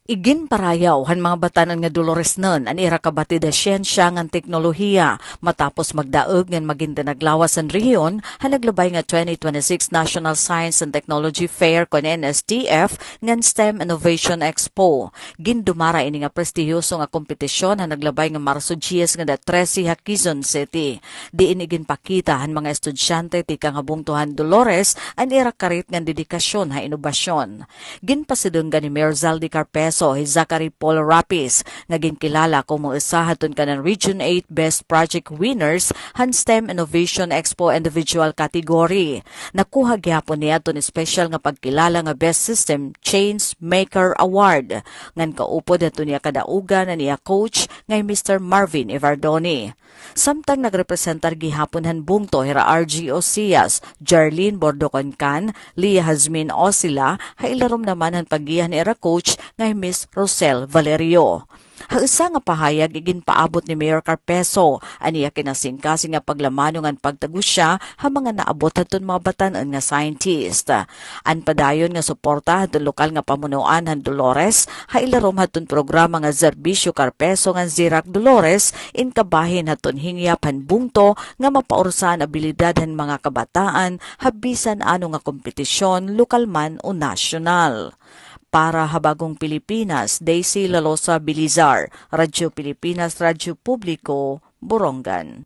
Igin parayaw han mga batanan nga Dolores nun an ira kabati da siyensya ngan teknolohiya matapos magdaog ngan maginda naglawas ang rehiyon han naglabay nga 2026 National Science and Technology Fair kon NSTF ngan STEM Innovation Expo. Gindumara ini nga prestihiyoso nga kompetisyon han naglabay nga Marso 10 nga da 13 ha Quezon City. Diin igin pakita han mga estudyante ti kangabungtuhan Dolores an ira karit ngan dedikasyon ha inobasyon. Ginpasidunggan ni Mayor Zaldi Carpeso Zachary Paul Rapis nga ginkilala kung mga isahaton ka ng Region 8 Best Project Winners han STEM Innovation Expo individual category. Nakuha gyapon niya ton special nga pagkilala nga Best System Change Maker Award. Ngan kaupod nato niya kadaugan na niya coach ngay Mr. Marvin Evardoni. Samtang nagrepresentar gihapon han bungto hira RG Osias, Jarlene Bordoconcan, Lia Hazmin Osila, hailarom naman han paggihan ni era coach ngay Miss Rosel Valerio. Hausa nga pahayag igin paabot ni Mayor Carpeso aniya kinasingkasing nga paglamano ngan pagtagusya ha mga naabot haton mga batan-an nga scientist. An padayon nga suporta haton lokal nga pamunuan han Dolores hailarom haton programa nga serbisyo Carpeso ngan Zirac Dolores in kabahin haton hingyap han bungto nga mapaursan abilidad han mga kabataan habisan ano nga kompetisyon lokal man o nasyonal. Para Habagong Pilipinas, Daisy Lalosa Bilizar, Radyo Pilipinas, Radyo Publiko, Borongan.